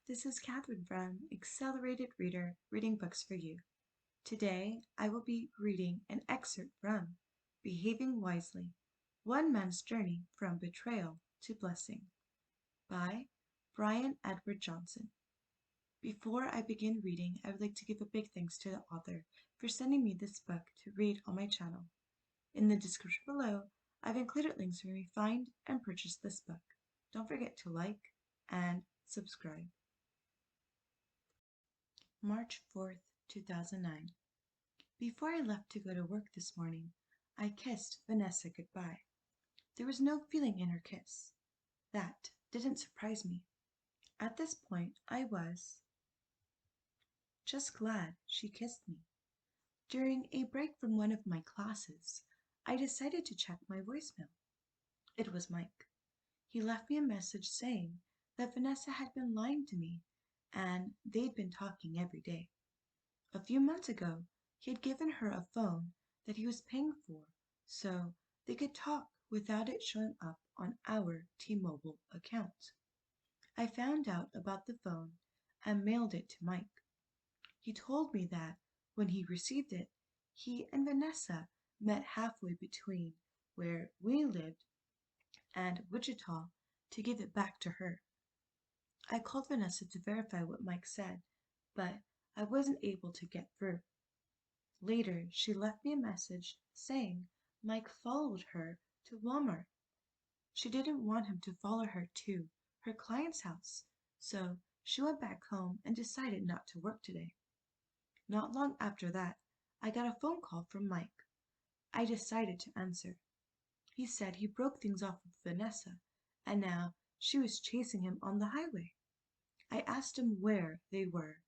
this is Catherine from Accelerated Reader reading books for you. Today, I will be reading an excerpt from Behaving Wisely, One Man's Journey from Betrayal to Blessing by Brian Edward Johnson. Before I begin reading, I would like to give a big thanks to the author for sending me this book to read on my channel. In the description below, I've included links where you find and purchase this book. Don't forget to like and subscribe. March 4th, 2009. Before I left to go to work this morning, I kissed Vanessa goodbye. There was no feeling in her kiss. That didn't surprise me. At this point, I was just glad she kissed me. During a break from one of my classes, I decided to check my voicemail. It was Mike. He left me a message saying that Vanessa had been lying to me and they'd been talking every day. A few months ago, he had given her a phone that he was paying for so they could talk without it showing up on our T-Mobile account. I found out about the phone and mailed it to Mike. He told me that when he received it, he and Vanessa met halfway between where we lived and Wichita to give it back to her. I called Vanessa to verify what Mike said, but I wasn't able to get through. Later, she left me a message saying Mike followed her to Walmart. She didn't want him to follow her to her client's house, so she went back home and decided not to work today. Not long after that, I got a phone call from Mike. I decided to answer. He said he broke things off with Vanessa, and now she was chasing him on the highway. I asked him where they were,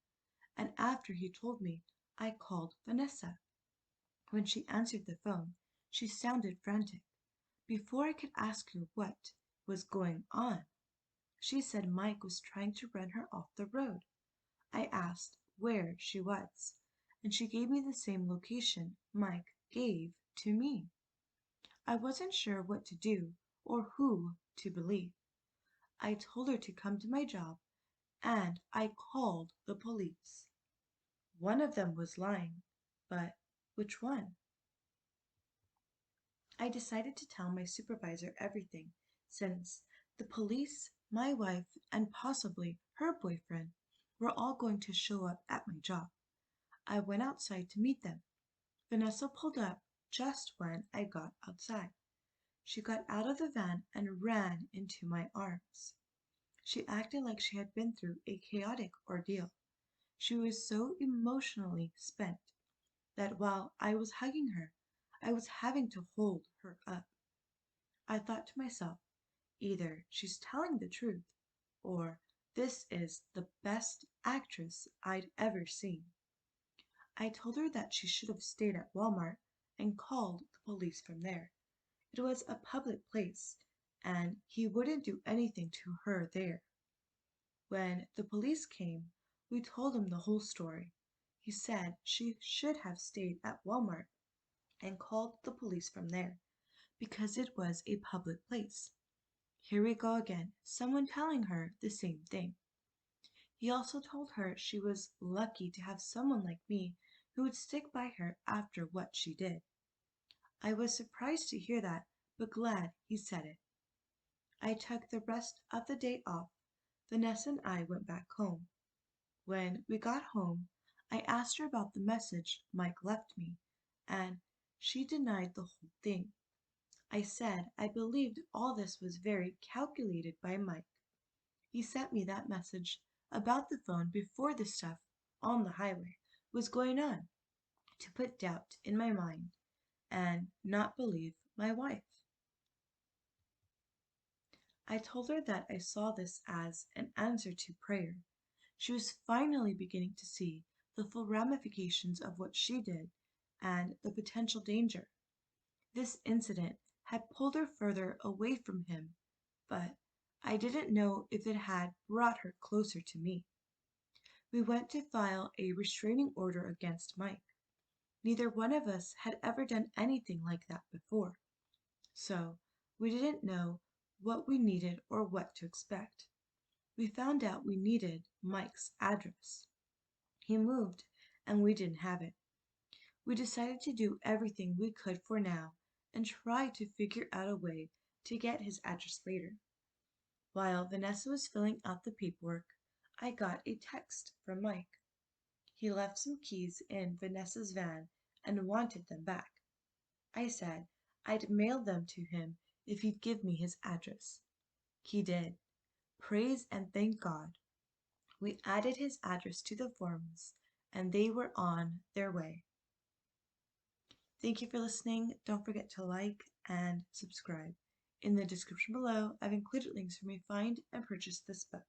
and after he told me, I called Vanessa. When she answered the phone, she sounded frantic. Before I could ask her what was going on, she said Mike was trying to run her off the road. I asked where she was, and she gave me the same location Mike gave to me. I wasn't sure what to do or who to believe. I told her to come to my job, and I called the police. One of them was lying, but which one? I decided to tell my supervisor everything, since the police, my wife, and possibly her boyfriend were all going to show up at my job. I went outside to meet them. Vanessa pulled up just when I got outside. She got out of the van and ran into my arms. She acted like she had been through a chaotic ordeal. She was so emotionally spent that while I was hugging her, I was having to hold her up. I thought to myself, either she's telling the truth, or this is the best actress I'd ever seen. I told her that she should have stayed at Walmart and called the police from there. It was a public place, and he wouldn't do anything to her there. When the police came, we told him the whole story. He said she should have stayed at Walmart and called the police from there because it was a public place. Here we go again, someone telling her the same thing. He also told her she was lucky to have someone like me who would stick by her after what she did. I was surprised to hear that, but glad he said it. I took the rest of the day off. Vanessa and I went back home. When we got home, I asked her about the message Mike left me, and she denied the whole thing. I said I believed all this was very calculated by Mike. He sent me that message about the phone before the stuff on the highway was going on to put doubt in my mind and not believe my wife. I told her that I saw this as an answer to prayer. She was finally beginning to see the full ramifications of what she did and the potential danger. This incident had pulled her further away from him, but I didn't know if it had brought her closer to me. We went to file a restraining order against Mike. Neither one of us had ever done anything like that before, so we didn't know what we needed or what to expect. We found out we needed Mike's address. He moved, and we didn't have it. We decided to do everything we could for now and try to figure out a way to get his address later. While Vanessa was filling out the paperwork, I got a text from Mike. He left some keys in Vanessa's van and wanted them back. I said I'd mail them to him if he'd give me his address. He did. Praise and thank God. We added his address to the forms, and they were on their way. Thank you for listening. Don't forget to like and subscribe. In the description below, I've included links for me to find and purchase this book.